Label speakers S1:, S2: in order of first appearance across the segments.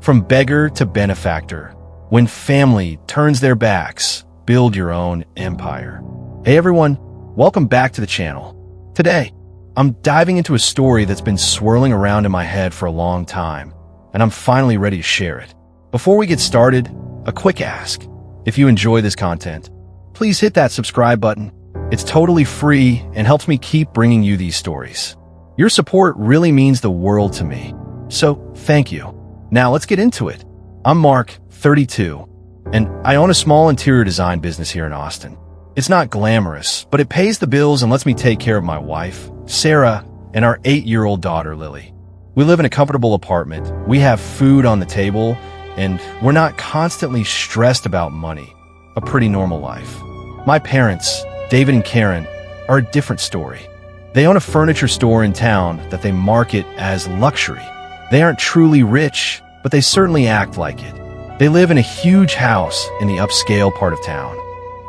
S1: From beggar to benefactor. When family turns their backs, build your own empire. Hey everyone, welcome back to the channel. Today, I'm diving into a story that's been swirling around in my head for a long time, and I'm finally ready to share it. Before we get started, a quick ask. If you enjoy this content, please hit that subscribe button. It's totally free and helps me keep bringing you these stories. Your support really means the world to me, so thank you. Now let's get into it. I'm Mark, 32, and I own a small interior design business here in Austin. It's not glamorous, but it pays the bills and lets me take care of my wife, Sarah, and our 8-year-old daughter, Lily. We live in a comfortable apartment, we have food on the table, and we're not constantly stressed about money. A pretty normal life. My parents, David and Karen, are a different story. They own a furniture store in town that they market as luxury. They aren't truly rich, but they certainly act like it. They live in a huge house in the upscale part of town,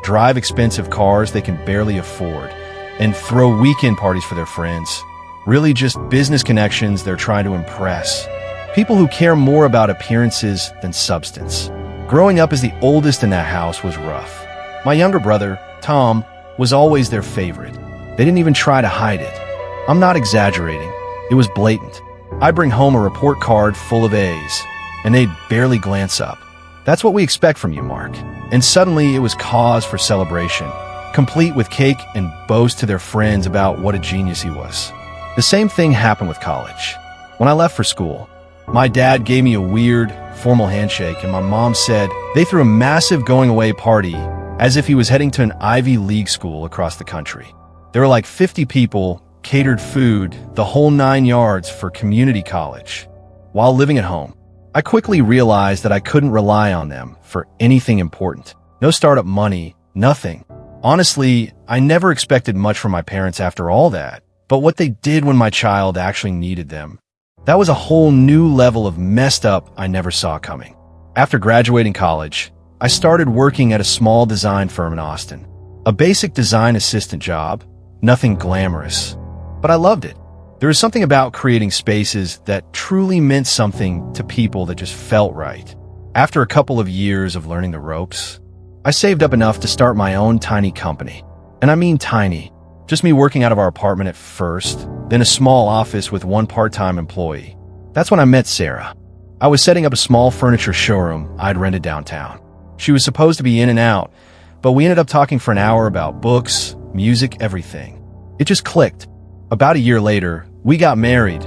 S1: drive expensive cars they can barely afford, and throw weekend parties for their friends. Really just business connections they're trying to impress. People who care more about appearances than substance. Growing up as the oldest in that house was rough. My younger brother, Tom, was always their favorite. They didn't even try to hide it. I'm not exaggerating. It was blatant. I'd bring home a report card full of A's, and they'd barely glance up. That's what we expect from you, Mark. And suddenly it was cause for celebration, complete with cake and boast to their friends about what a genius he was. The same thing happened with college. When I left for school, my dad gave me a weird, formal handshake, and my mom said they threw a massive going-away party as if he was heading to an Ivy League school across the country. There were like 50 people, catered food, the whole 9 yards for community college. While living at home, I quickly realized that I couldn't rely on them for anything important. No startup money, nothing. Honestly, I never expected much from my parents after all that, but what they did when my child actually needed them, that was a whole new level of messed up I never saw coming. After graduating college, I started working at a small design firm in Austin. A basic design assistant job, nothing glamorous, but I loved it. There was something about creating spaces that truly meant something to people that just felt right. After a couple of years of learning the ropes, I saved up enough to start my own tiny company. And I mean tiny. Just me working out of our apartment at first, then a small office with one part-time employee. That's when I met Sarah. I was setting up a small furniture showroom I'd rented downtown. She was supposed to be in and out, but we ended up talking for an hour about books, music, everything. It just clicked. About a year later, we got married.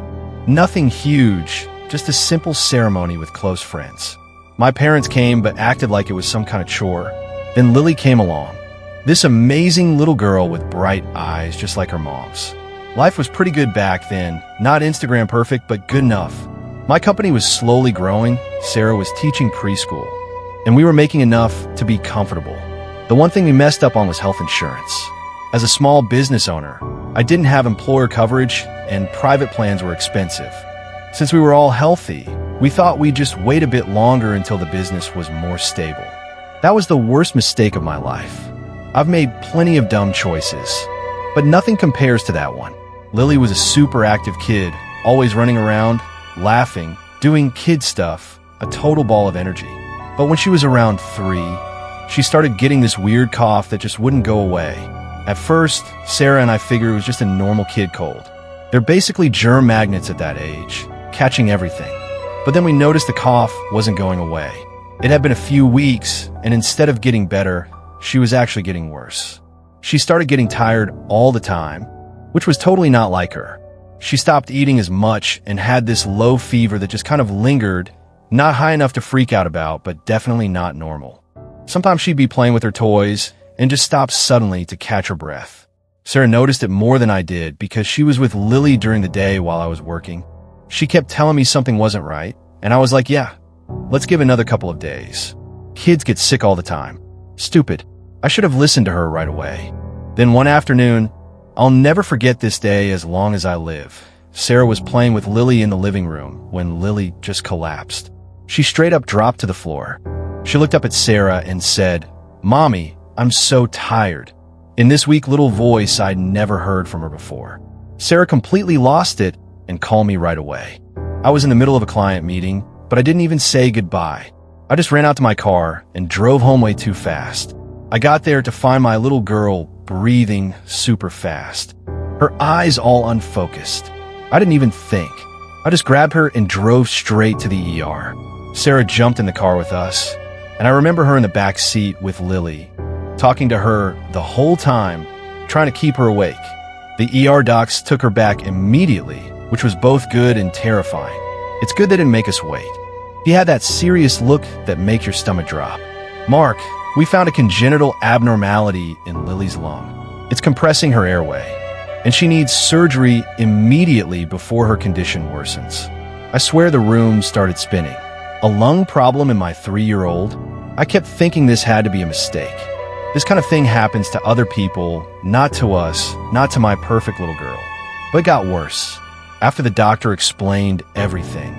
S1: Nothing huge, just a simple ceremony with close friends. My parents came but acted like it was some kind of chore. Then Lily came along. This amazing little girl with bright eyes just like her mom's. Life was pretty good back then, not Instagram perfect, but good enough. My company was slowly growing, Sarah was teaching preschool, and we were making enough to be comfortable. The one thing we messed up on was health insurance. As a small business owner, I didn't have employer coverage and private plans were expensive. Since we were all healthy, we thought we'd just wait a bit longer until the business was more stable. That was the worst mistake of my life. I've made plenty of dumb choices, but nothing compares to that one. Lily was a super active kid, always running around, laughing, doing kid stuff, a total ball of energy. But when she was around 3, she started getting this weird cough that just wouldn't go away. At first, Sarah and I figured it was just a normal kid cold. They're basically germ magnets at that age, catching everything. But then we noticed the cough wasn't going away. It had been a few weeks, and instead of getting better, she was actually getting worse. She started getting tired all the time, which was totally not like her. She stopped eating as much and had this low fever that just kind of lingered, not high enough to freak out about, but definitely not normal. Sometimes she'd be playing with her toys and just stop suddenly to catch her breath. Sarah noticed it more than I did because she was with Lily during the day while I was working. She kept telling me something wasn't right, and I was like, yeah, let's give another couple of days. Kids get sick all the time. Stupid. I should have listened to her right away. Then one afternoon, I'll never forget this day as long as I live. Sarah was playing with Lily in the living room when Lily just collapsed. She straight up dropped to the floor. She looked up at Sarah and said, "Mommy, I'm so tired." In this weak little voice I'd never heard from her before. Sarah completely lost it and called me right away. I was in the middle of a client meeting, but I didn't even say goodbye. I just ran out to my car and drove home way too fast. I got there to find my little girl breathing super fast, her eyes all unfocused. I didn't even think. I just grabbed her and drove straight to the ER. Sarah jumped in the car with us, and I remember her in the back seat with Lily, talking to her the whole time, trying to keep her awake. The ER docs took her back immediately, which was both good and terrifying. It's good they didn't make us wait. He had that serious look that makes your stomach drop. Mark, we found a congenital abnormality in Lily's lung. It's compressing her airway, and she needs surgery immediately before her condition worsens. I swear the room started spinning. A lung problem in my 3-year-old? I kept thinking this had to be a mistake. This kind of thing happens to other people, not to us, not to my perfect little girl. But it got worse. After the doctor explained everything,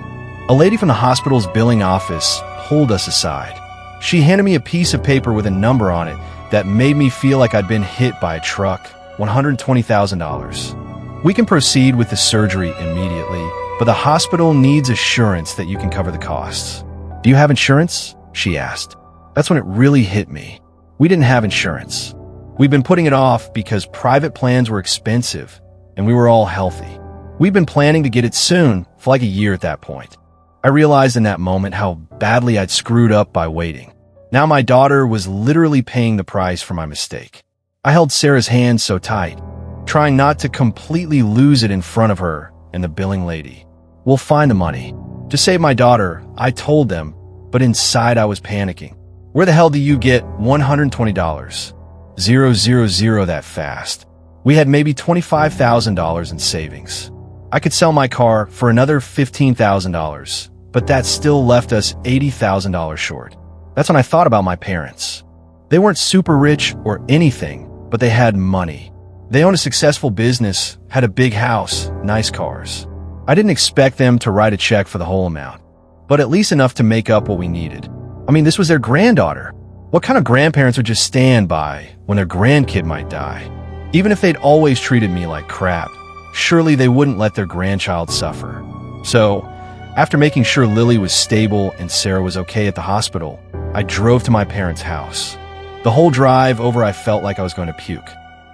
S1: a lady from the hospital's billing office pulled us aside. She handed me a piece of paper with a number on it that made me feel like I'd been hit by a truck. $120,000. We can proceed with the surgery immediately, but the hospital needs assurance that you can cover the costs. Do you have insurance? She asked. That's when it really hit me. We didn't have insurance. We'd been putting it off because private plans were expensive, and we were all healthy. We'd been planning to get it soon, for like a year at that point. I realized in that moment how badly I'd screwed up by waiting. Now my daughter was literally paying the price for my mistake. I held Sarah's hand so tight, trying not to completely lose it in front of her and the billing lady. We'll find the money. To save my daughter, I told them, but inside I was panicking. Where the hell do you get $120? 000 that fast. We had maybe $25,000 in savings. I could sell my car for another $15,000, but that still left us $80,000 short. That's when I thought about my parents. They weren't super rich or anything, but they had money. They owned a successful business, had a big house, nice cars. I didn't expect them to write a check for the whole amount, but at least enough to make up what we needed. I mean, this was their granddaughter. What kind of grandparents would just stand by when their grandkid might die? Even if they'd always treated me like crap, surely they wouldn't let their grandchild suffer. So, after making sure Lily was stable and Sarah was okay at the hospital, I drove to my parents' house. The whole drive over, I felt like I was going to puke.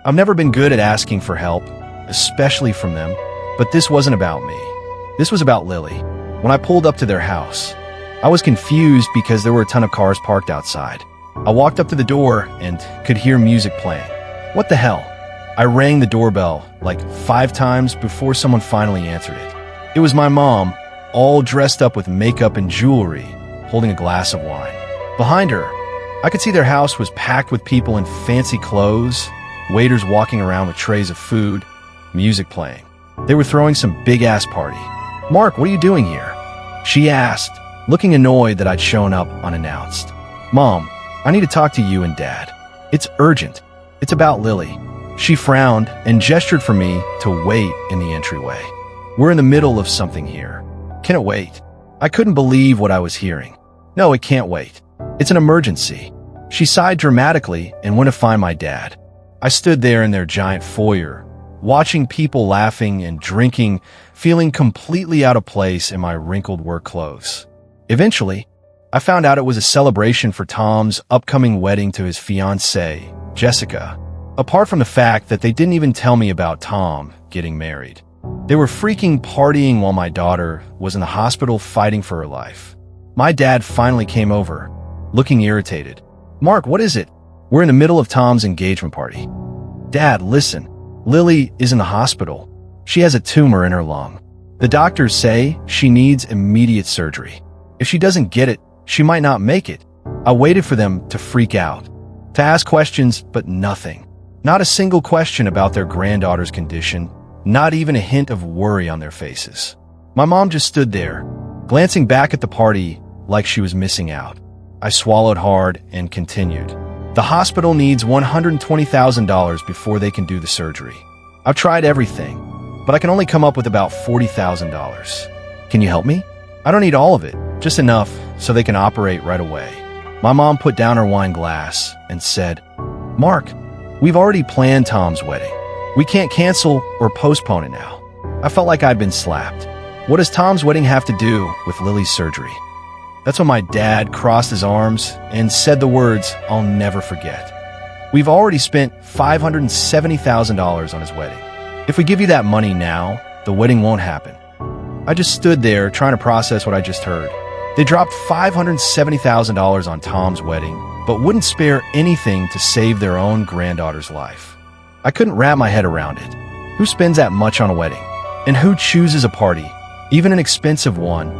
S1: I've never been good at asking for help, especially from them, but this wasn't about me. This was about Lily. When I pulled up to their house, I was confused because there were a ton of cars parked outside. I walked up to the door and could hear music playing. What the hell? I rang the doorbell like 5 times before someone finally answered it. It was my mom, all dressed up with makeup and jewelry, holding a glass of wine. Behind her, I could see their house was packed with people in fancy clothes, waiters walking around with trays of food, music playing. They were throwing some big-ass party. "Mark, what are you doing here?" she asked, looking annoyed that I'd shown up unannounced. "Mom, I need to talk to you and Dad. It's urgent. It's about Lily." She frowned and gestured for me to wait in the entryway. "We're in the middle of something here. Can it wait?" I couldn't believe what I was hearing. "No, it can't wait. It's an emergency." She sighed dramatically and went to find my dad. I stood there in their giant foyer, watching people laughing and drinking, feeling completely out of place in my wrinkled work clothes. Eventually, I found out it was a celebration for Tom's upcoming wedding to his fiancée, Jessica. Apart from the fact that they didn't even tell me about Tom getting married. They were freaking partying while my daughter was in the hospital fighting for her life. My dad finally came over, looking irritated. "Mark, what is it?" "We're in the middle of Tom's engagement party." "Dad, listen. Lily is in the hospital. She has a tumor in her lung. The doctors say she needs immediate surgery. If she doesn't get it, she might not make it." I waited for them to freak out, to ask questions, but nothing. Not a single question about their granddaughter's condition, not even a hint of worry on their faces. My mom just stood there, glancing back at the party like she was missing out. I swallowed hard and continued. "The hospital needs $120,000 before they can do the surgery. I've tried everything, but I can only come up with about $40,000. Can you help me? I don't need all of it, just enough so they can operate right away." My mom put down her wine glass and said, "Mark, we've already planned Tom's wedding. We can't cancel or postpone it now." I felt like I'd been slapped. What does Tom's wedding have to do with Lily's surgery? That's when my dad crossed his arms and said the words I'll never forget. We've already spent $570,000 on his wedding. If we give you that money now, the wedding won't happen. I just stood there trying to process what I just heard. They dropped $570,000 on Tom's wedding, but wouldn't spare anything to save their own granddaughter's life. I couldn't wrap my head around it. Who spends that much on a wedding? And who chooses a party, even an expensive one,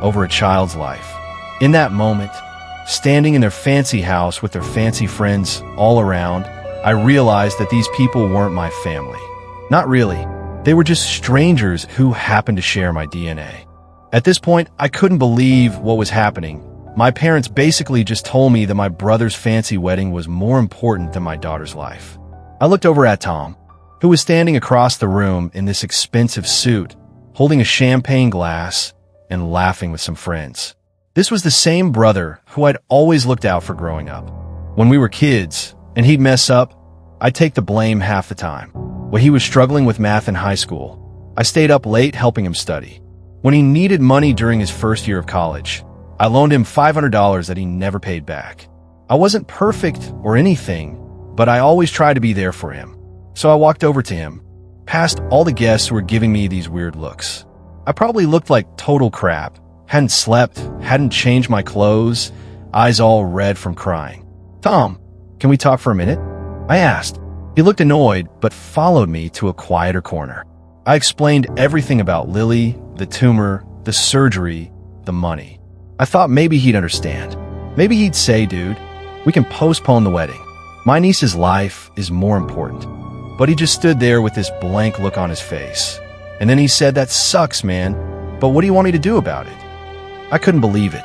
S1: over a child's life? In that moment, standing in their fancy house with their fancy friends all around, I realized that these people weren't my family. Not really. They were just strangers who happened to share my DNA. At this point, I couldn't believe what was happening. My parents basically just told me that my brother's fancy wedding was more important than my daughter's life. I looked over at Tom, who was standing across the room in this expensive suit, holding a champagne glass and laughing with some friends. This was the same brother who I'd always looked out for growing up. When we were kids, and he'd mess up, I'd take the blame half the time. When he was struggling with math in high school, I stayed up late helping him study. When he needed money during his first year of college, I loaned him $500 that he never paid back. I wasn't perfect or anything, but I always tried to be there for him. So I walked over to him, past all the guests who were giving me these weird looks. I probably looked like total crap, hadn't slept, hadn't changed my clothes, eyes all red from crying. "Tom, can we talk for a minute?" I asked. He looked annoyed, but followed me to a quieter corner. I explained everything about Lily, the tumor, the surgery, the money. I thought maybe he'd understand. Maybe he'd say, "Dude, we can postpone the wedding. My niece's life is more important." But he just stood there with this blank look on his face. And then he said, "That sucks, man. But what do you want me to do about it?" I couldn't believe it.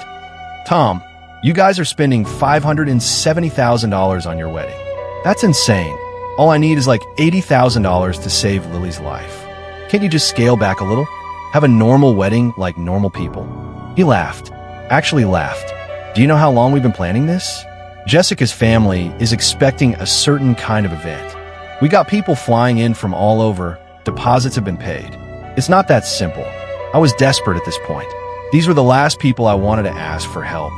S1: "Tom, you guys are spending $570,000 on your wedding. That's insane. All I need is like $80,000 to save Lily's life. Can't you just scale back a little? Have a normal wedding like normal people?" He laughed. Actually laughed. "Do you know how long we've been planning this? Jessica's family is expecting a certain kind of event. We got people flying in from all over. Deposits have been paid. It's not that simple." I was desperate at this point. These were the last people I wanted to ask for help.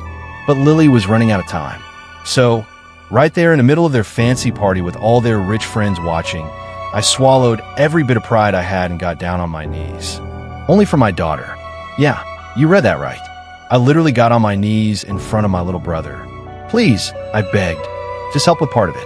S1: But Lily was running out of time. So, right there in the middle of their fancy party with all their rich friends watching, I swallowed every bit of pride I had and got down on my knees. Only for my daughter. Yeah, you read that right. I literally got on my knees in front of my little brother. "Please," I begged. "Just help with part of it.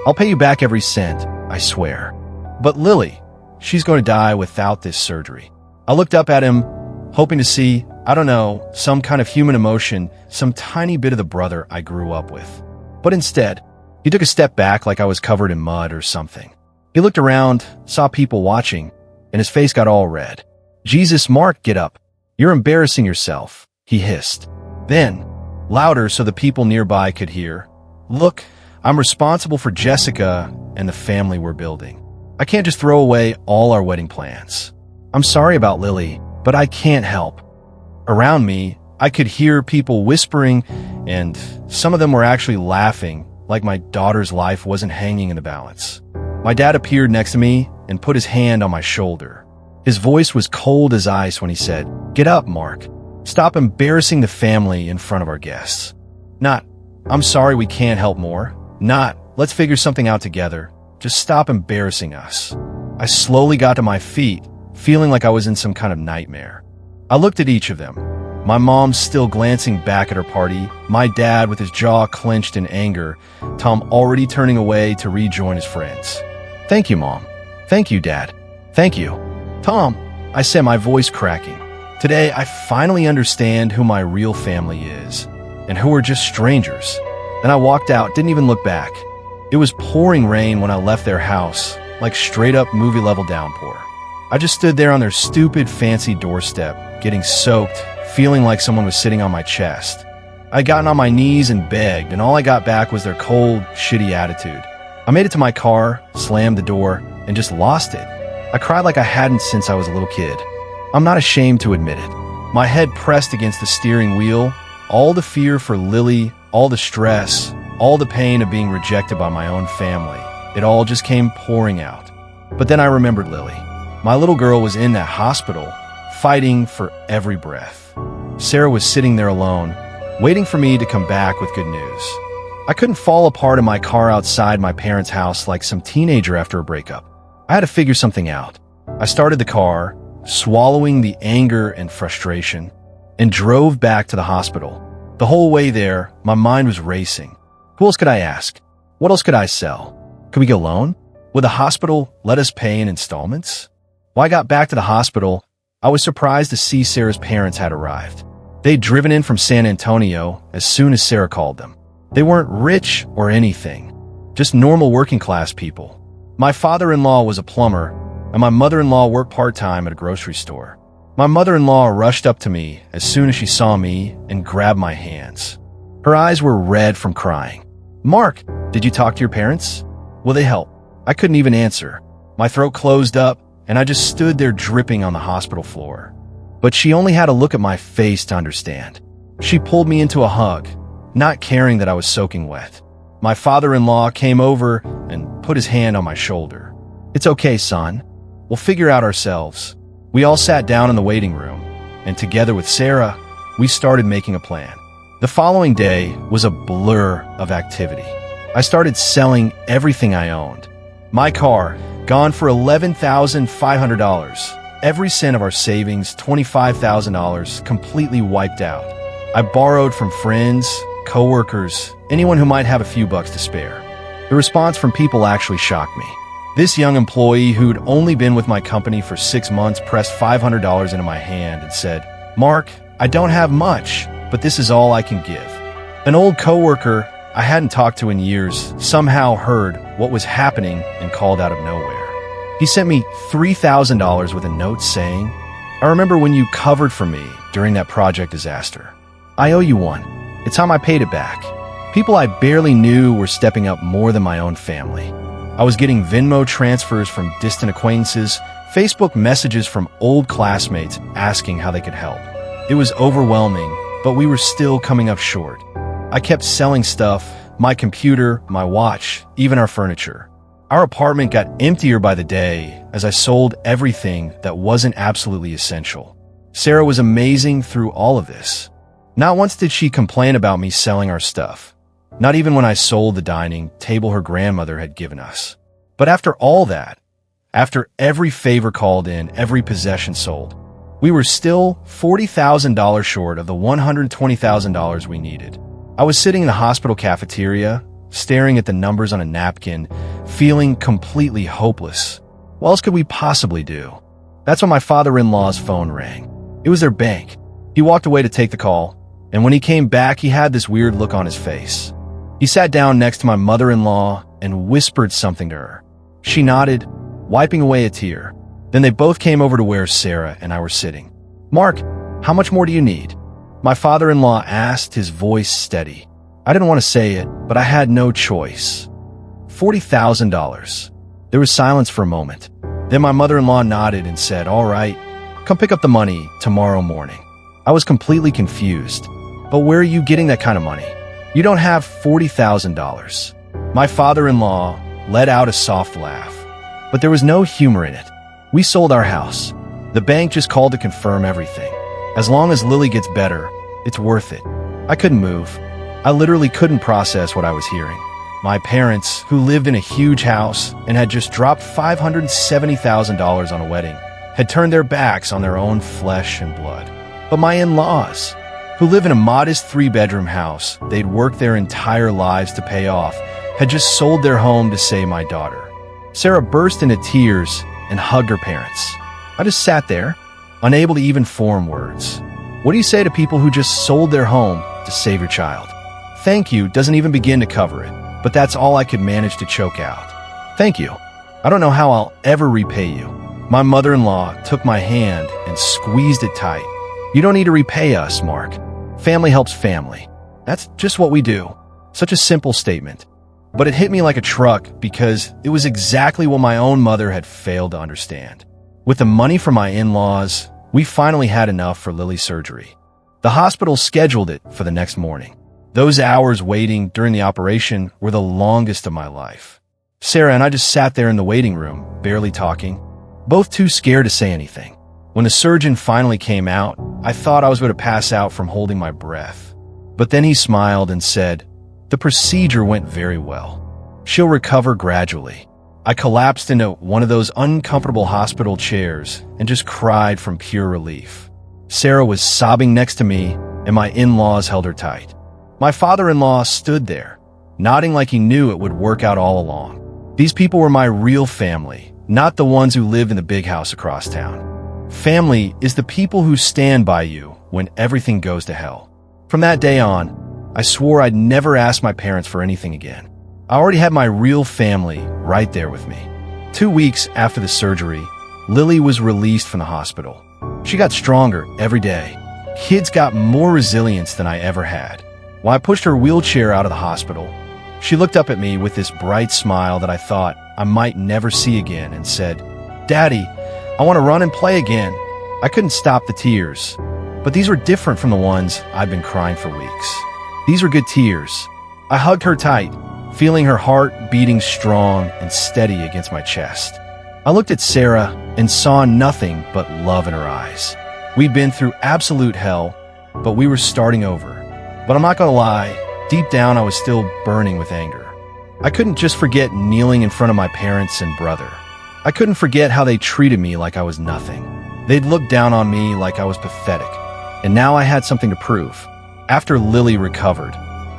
S1: I'll pay you back every cent, I swear." "But Lily, she's going to die without this surgery." I looked up at him, hoping to see, I don't know, some kind of human emotion, some tiny bit of the brother I grew up with. But instead, he took a step back like I was covered in mud or something. He looked around, saw people watching, and his face got all red. "Jesus, Mark, get up. You're embarrassing yourself," he hissed. Then, louder so the people nearby could hear, "Look, I'm responsible for Jessica and the family we're building. I can't just throw away all our wedding plans. I'm sorry about Lily, but I can't help." Around me, I could hear people whispering, and some of them were actually laughing, like my daughter's life wasn't hanging in the balance. My dad appeared next to me and put his hand on my shoulder. His voice was cold as ice when he said, "Get up, Mark. Stop embarrassing the family in front of our guests." Not, "I'm sorry we can't help more." Not, "Let's figure something out together. Just stop embarrassing us." I slowly got to my feet, feeling like I was in some kind of nightmare. I looked at each of them. My mom still glancing back at her party, my dad with his jaw clenched in anger, Tom already turning away to rejoin his friends. "Thank you, Mom. Thank you, Dad. Thank you." "Tom," I said, my voice cracking. "Today, I finally understand who my real family is, and who are just strangers." Then I walked out, didn't even look back. It was pouring rain when I left their house, like straight-up movie-level downpour. I just stood there on their stupid, fancy doorstep, getting soaked, feeling like someone was sitting on my chest. I'd gotten on my knees and begged, and all I got back was their cold, shitty attitude. I made it to my car, slammed the door, and just lost it. I cried like I hadn't since I was a little kid. I'm not ashamed to admit it. My head pressed against the steering wheel, all the fear for Lily, all the stress, all the pain of being rejected by my own family. It all just came pouring out. But then I remembered Lily. My little girl was in that hospital, fighting for every breath. Sarah was sitting there alone, waiting for me to come back with good news. I couldn't fall apart in my car outside my parents' house like some teenager after a breakup. I had to figure something out. I started the car, swallowing the anger and frustration, and drove back to the hospital. The whole way there, my mind was racing. Who else could I ask? What else could I sell? Could we get a loan? Would the hospital let us pay in installments? When I got back to the hospital, I was surprised to see Sarah's parents had arrived. They'd driven in from San Antonio as soon as Sarah called them. They weren't rich or anything, just normal working-class people. My father-in-law was a plumber, and my mother-in-law worked part-time at a grocery store. My mother-in-law rushed up to me as soon as she saw me and grabbed my hands. Her eyes were red from crying. "Mark, did you talk to your parents? Will they help?" I couldn't even answer. My throat closed up, and I just stood there dripping on the hospital floor. But she only had to look at my face to understand. She pulled me into a hug, not caring that I was soaking wet. My father-in-law came over and put his hand on my shoulder. "It's okay, son. We'll figure out ourselves." We all sat down in the waiting room, and together with Sarah, we started making a plan. The following day was a blur of activity. I started selling everything I owned. My car, gone for $11,500. Every cent of our savings, $25,000, completely wiped out. I borrowed from friends, coworkers, anyone who might have a few bucks to spare. The response from people actually shocked me. This young employee who'd only been with my company for 6 months pressed $500 into my hand and said, "Mark, I don't have much, but this is all I can give." An old coworker I hadn't talked to in years somehow heard what was happening and called out of nowhere. He sent me $3,000 with a note saying, "I remember when you covered for me during that project disaster. I owe you one. It's time I paid it back." People I barely knew were stepping up more than my own family. I was getting Venmo transfers from distant acquaintances, Facebook messages from old classmates asking how they could help. It was overwhelming, but we were still coming up short. I kept selling stuff, my computer, my watch, even our furniture. Our apartment got emptier by the day as I sold everything that wasn't absolutely essential. Sarah was amazing through all of this. Not once did she complain about me selling our stuff. Not even when I sold the dining table her grandmother had given us. But after all that, after every favor called in, every possession sold, we were still $40,000 short of the $120,000 we needed. I was sitting in the hospital cafeteria, staring at the numbers on a napkin, feeling completely hopeless. What else could we possibly do? That's when my father-in-law's phone rang. It was their bank. He walked away to take the call, and when he came back, he had this weird look on his face. He sat down next to my mother-in-law and whispered something to her. She nodded, wiping away a tear. Then they both came over to where Sarah and I were sitting. "Mark, how much more do you need?" My father-in-law asked, his voice steady. I didn't want to say it, but I had no choice. $40,000. There was silence for a moment. Then my mother-in-law nodded and said, "All right, come pick up the money tomorrow morning." I was completely confused. "But where are you getting that kind of money? You don't have $40,000. My father-in-law let out a soft laugh, but there was no humor in it. "We sold our house. The bank just called to confirm everything. As long as Lily gets better, it's worth it." I couldn't move. I literally couldn't process what I was hearing. My parents, who lived in a huge house and had just dropped $570,000 on a wedding, had turned their backs on their own flesh and blood. But my in-laws, who live in a modest 3-bedroom house they'd worked their entire lives to pay off, had just sold their home to save my daughter. Sarah burst into tears and hugged her parents. I just sat there, unable to even form words. What do you say to people who just sold their home to save your child? "Thank you" doesn't even begin to cover it, but that's all I could manage to choke out. "Thank you. I don't know how I'll ever repay you." My mother-in-law took my hand and squeezed it tight. "You don't need to repay us, Mark. Family helps family. That's just what we do." Such a simple statement. But it hit me like a truck because it was exactly what my own mother had failed to understand. With the money from my in-laws, we finally had enough for Lily's surgery. The hospital scheduled it for the next morning. Those hours waiting during the operation were the longest of my life. Sarah and I just sat there in the waiting room, barely talking, both too scared to say anything. When the surgeon finally came out, I thought I was going to pass out from holding my breath. But then he smiled and said, "The procedure went very well. She'll recover gradually." I collapsed into one of those uncomfortable hospital chairs and just cried from pure relief. Sarah was sobbing next to me, and my in-laws held her tight. My father-in-law stood there, nodding like he knew it would work out all along. These people were my real family, not the ones who live in the big house across town. Family is the people who stand by you when everything goes to hell. From that day on, I swore I'd never ask my parents for anything again. I already had my real family right there with me. 2 weeks after the surgery, Lily was released from the hospital. She got stronger every day. Kids got more resilience than I ever had. While I pushed her wheelchair out of the hospital, she looked up at me with this bright smile that I thought I might never see again and said, "Daddy, I want to run and play again." I couldn't stop the tears, but these were different from the ones I'd been crying for weeks. These were good tears. I hugged her tight, feeling her heart beating strong and steady against my chest. I looked at Sarah and saw nothing but love in her eyes. We'd been through absolute hell, but we were starting over. But I'm not gonna lie, deep down I was still burning with anger. I couldn't just forget kneeling in front of my parents and brother. I couldn't forget how they treated me like I was nothing. They'd looked down on me like I was pathetic, and now I had something to prove. After Lily recovered,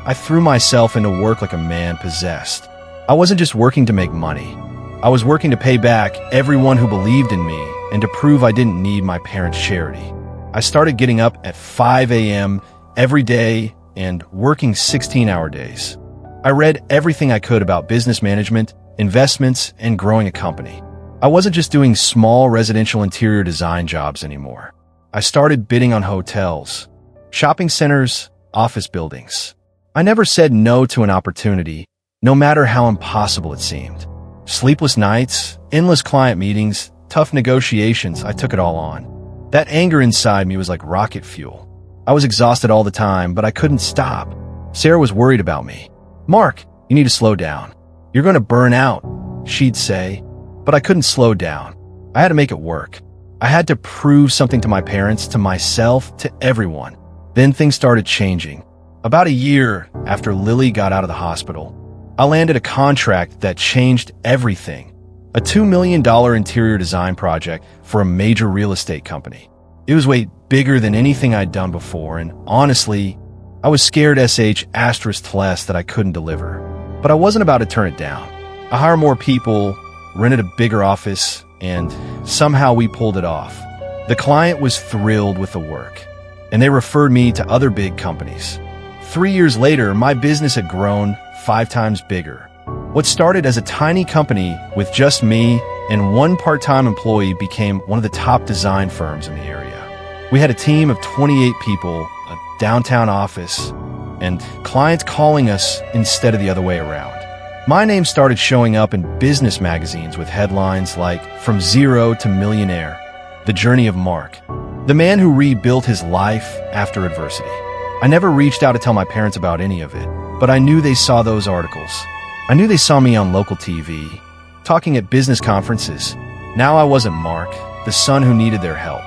S1: I threw myself into work like a man possessed. I wasn't just working to make money. I was working to pay back everyone who believed in me and to prove I didn't need my parents' charity. I started getting up at 5 a.m. every day and working 16-hour days. I read everything I could about business management, investments, and growing a company. I wasn't just doing small residential interior design jobs anymore. I started bidding on hotels, shopping centers, office buildings. I never said no to an opportunity, no matter how impossible it seemed. Sleepless nights, endless client meetings, tough negotiations, I took it all on. That anger inside me was like rocket fuel. I was exhausted all the time, but I couldn't stop. Sarah was worried about me. "Mark, you need to slow down. You're going to burn out," she'd say. But I couldn't slow down. I had to make it work. I had to prove something to my parents, to myself, to everyone. Then things started changing. About a year after Lily got out of the hospital, I landed a contract that changed everything. A $2 million interior design project for a major real estate company. It was way bigger than anything I'd done before, and honestly, I was scared **less that I couldn't deliver. But I wasn't about to turn it down. I hired more people, rented a bigger office, and somehow we pulled it off. The client was thrilled with the work, and they referred me to other big companies. 3 years later, my business had grown 5 times bigger. What started as a tiny company with just me and one part-time employee became one of the top design firms in the area. We had a team of 28 people, a downtown office, and clients calling us instead of the other way around. My name started showing up in business magazines with headlines like "From Zero to Millionaire, The Journey of Mark," the man who rebuilt his life after adversity. I never reached out to tell my parents about any of it, but I knew they saw those articles. I knew they saw me on local TV, talking at business conferences. Now I wasn't Mark, the son who needed their help.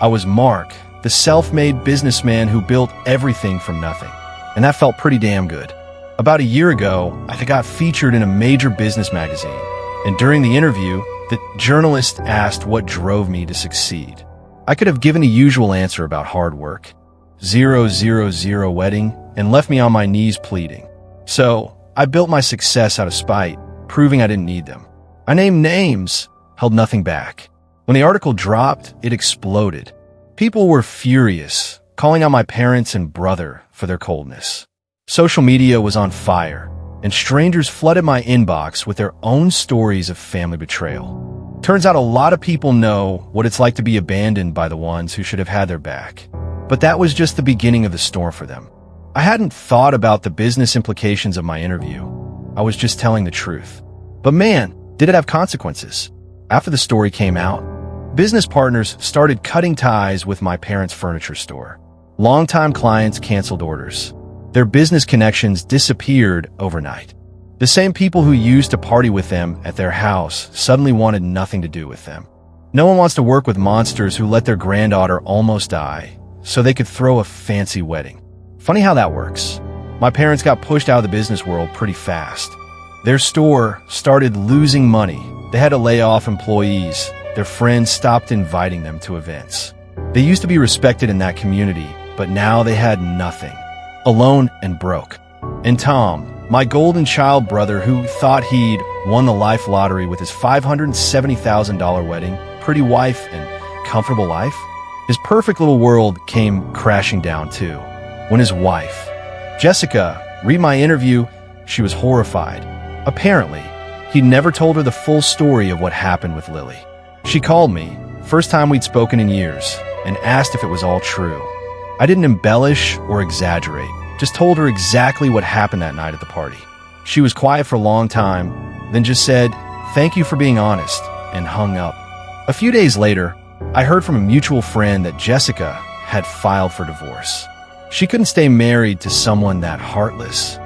S1: I was Mark, the self-made businessman who built everything from nothing. And that felt pretty damn good. About a year ago, I got featured in a major business magazine. And during the interview, the journalist asked what drove me to succeed. I could have given a usual answer about hard work, 000 wedding, and left me on my knees pleading. So I built my success out of spite, proving I didn't need them. I named names, held nothing back. When the article dropped, it exploded. People were furious, calling out my parents and brother for their coldness. Social media was on fire, and strangers flooded my inbox with their own stories of family betrayal. Turns out a lot of people know what it's like to be abandoned by the ones who should have had their back. But that was just the beginning of the storm for them. I hadn't thought about the business implications of my interview. I was just telling the truth. But man, did it have consequences. After the story came out, business partners started cutting ties with my parents' furniture store. Longtime clients canceled orders. Their business connections disappeared overnight. The same people who used to party with them at their house suddenly wanted nothing to do with them. No one wants to work with monsters who let their granddaughter almost die so they could throw a fancy wedding. Funny how that works. My parents got pushed out of the business world pretty fast. Their store started losing money. They had to lay off employees. Their friends stopped inviting them to events. They used to be respected in that community, but now they had nothing. Alone and broke. And Tom, my golden child brother who thought he'd won the life lottery with his $570,000 wedding, pretty wife, and comfortable life, his perfect little world came crashing down too. When his wife, Jessica, read my interview, she was horrified. Apparently, he'd never told her the full story of what happened with Lily. She called me, first time we'd spoken in years, and asked if it was all true. I didn't embellish or exaggerate, just told her exactly what happened that night at the party. She was quiet for a long time, then just said, "Thank you for being honest," and hung up. A few days later, I heard from a mutual friend that Jessica had filed for divorce. She couldn't stay married to someone that heartless.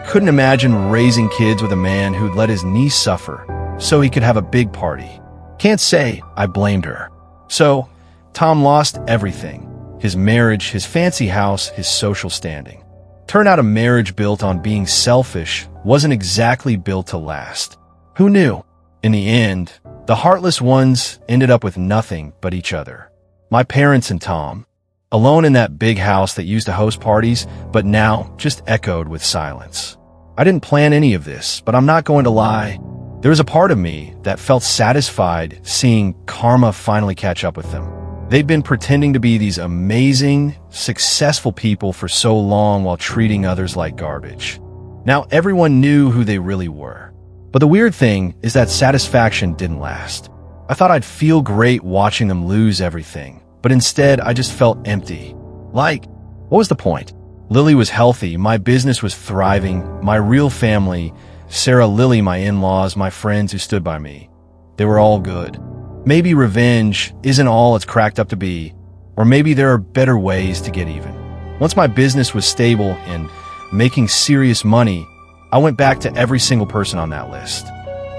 S1: Couldn't imagine raising kids with a man who'd let his niece suffer so he could have a big party. Can't say I blamed her. So, Tom lost everything. His marriage, his fancy house, his social standing. Turned out a marriage built on being selfish wasn't exactly built to last. Who knew? In the end, the heartless ones ended up with nothing but each other. My parents and Tom, alone in that big house that used to host parties, but now just echoed with silence. I didn't plan any of this, but I'm not going to lie. There was a part of me that felt satisfied seeing karma finally catch up with them. They'd been pretending to be these amazing, successful people for so long while treating others like garbage. Now everyone knew who they really were. But the weird thing is that satisfaction didn't last. I thought I'd feel great watching them lose everything, but instead I just felt empty. Like, what was the point? Lily was healthy, my business was thriving, my real family, Sarah, Lily, my in-laws, my friends who stood by me, they were all good. Maybe revenge isn't all it's cracked up to be, or maybe there are better ways to get even. Once my business was stable and making serious money, I went back to every single person on that list.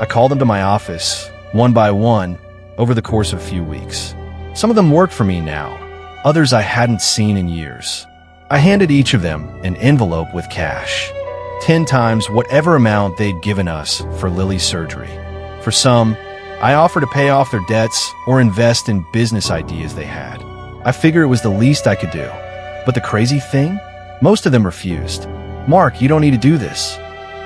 S1: I called them to my office, one by one, over the course of a few weeks. Some of them worked for me now, others I hadn't seen in years. I handed each of them an envelope with cash, 10 times whatever amount they'd given us for Lily's surgery. For some, I offered to pay off their debts or invest in business ideas they had. I figured it was the least I could do. But the crazy thing? Most of them refused. "Mark, you don't need to do this."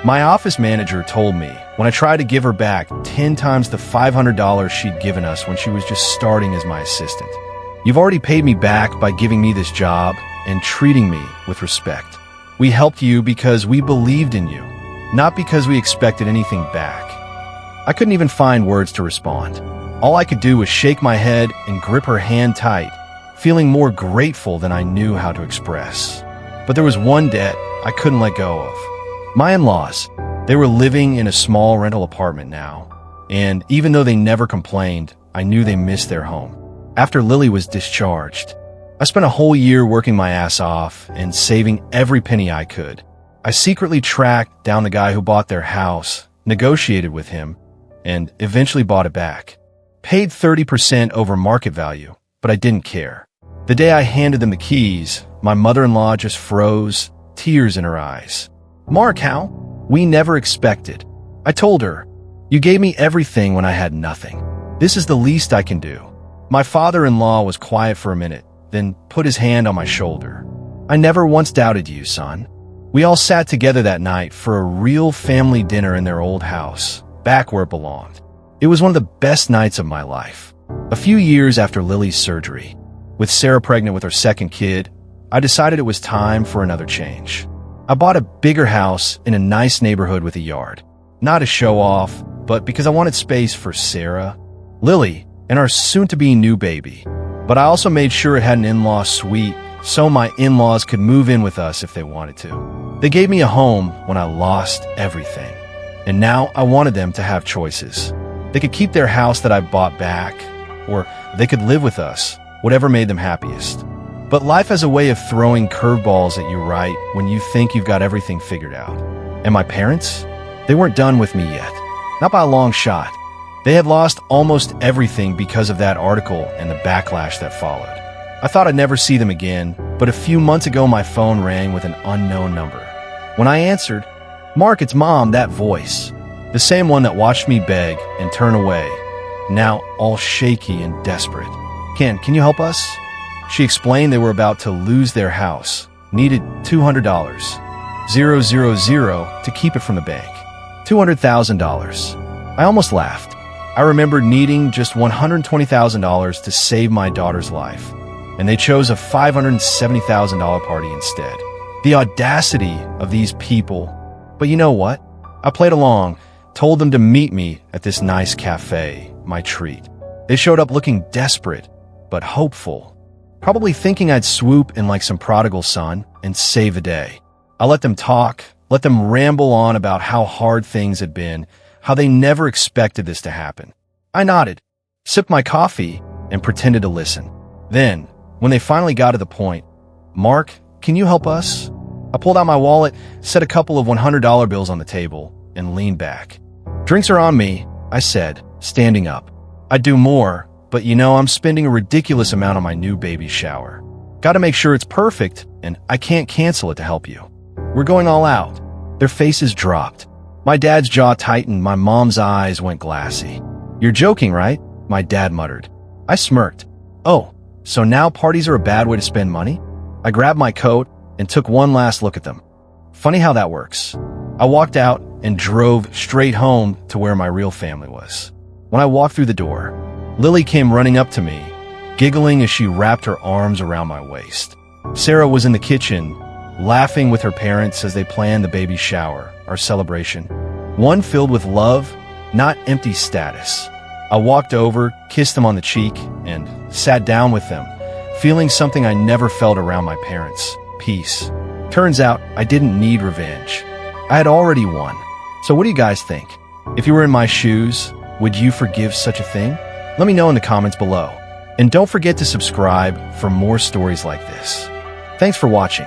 S1: My office manager told me when I tried to give her back 10 times the $500 she'd given us when she was just starting as my assistant. "You've already paid me back by giving me this job and treating me with respect. We helped you because we believed in you, not because we expected anything back." I couldn't even find words to respond. All I could do was shake my head and grip her hand tight, feeling more grateful than I knew how to express. But there was one debt I couldn't let go of. My in-laws, they were living in a small rental apartment now, and even though they never complained, I knew they missed their home. After Lily was discharged, I spent a whole year working my ass off and saving every penny I could. I secretly tracked down the guy who bought their house, negotiated with him, and eventually bought it back. Paid 30% over market value, but I didn't care. The day I handed them the keys, my mother-in-law just froze, tears in her eyes. "Mark, how? We never expected." I told her, "You gave me everything when I had nothing. This is the least I can do." My father-in-law was quiet for a minute, then put his hand on my shoulder. "I never once doubted you, son." We all sat together that night for a real family dinner in their old house, back where it belonged. It was one of the best nights of my life. A few years after Lily's surgery, with Sarah pregnant with her second kid, I decided it was time for another change. I bought a bigger house in a nice neighborhood with a yard. Not to show off, but because I wanted space for Sarah, Lily, and our soon-to-be new baby. But I also made sure it had an in-law suite so my in-laws could move in with us if they wanted to. They gave me a home when I lost everything. And now I wanted them to have choices. They could keep their house that I bought back, or they could live with us, whatever made them happiest. But life has a way of throwing curveballs at you right when you think you've got everything figured out. And my parents? They weren't done with me yet. Not by a long shot. They had lost almost everything because of that article and the backlash that followed. I thought I'd never see them again, But a few months ago, my phone rang with an unknown number. When I answered, "Mark, it's Mom," that voice. The same one that watched me beg and turn away, now all shaky and desperate. Can you help us?" She explained they were about to lose their house, needed $200, 000 to keep it from the bank. $200,000. I almost laughed. I remembered needing just $120,000 to save my daughter's life, and they chose a $570,000 party instead. The audacity of these people. But you know what? I played along, told them to meet me at this nice cafe, my treat. They showed up looking desperate, but hopeful, probably thinking I'd swoop in like some prodigal son and save the day. I let them talk, let them ramble on about how hard things had been, how they never expected this to happen. I nodded, sipped my coffee, and pretended to listen. Then, when they finally got to the point, "Mark, can you help us?" I pulled out my wallet, set a couple of $100 bills on the table, and leaned back. "Drinks are on me," I said, standing up. "I'd do more, but you know I'm spending a ridiculous amount on my new baby shower. Gotta make sure it's perfect, and I can't cancel it to help you. We're going all out." Their faces dropped. My dad's jaw tightened, my mom's eyes went glassy. "You're joking, right?" my dad muttered. I smirked. "Oh, so now parties are a bad way to spend money?" I grabbed my coat and took one last look at them. Funny how that works. I walked out and drove straight home to where my real family was. When I walked through the door, Lily came running up to me, giggling as she wrapped her arms around my waist. Sarah was in the kitchen, laughing with her parents as they planned the baby shower, our celebration. One filled with love, not empty status. I walked over, kissed them on the cheek, and sat down with them, feeling something I never felt around my parents: peace. Turns out I didn't need revenge. I had already won. So what do you guys think? If you were in my shoes, would you forgive such a thing? Let me know in the comments below. And don't forget to subscribe for more stories like this. Thanks for watching.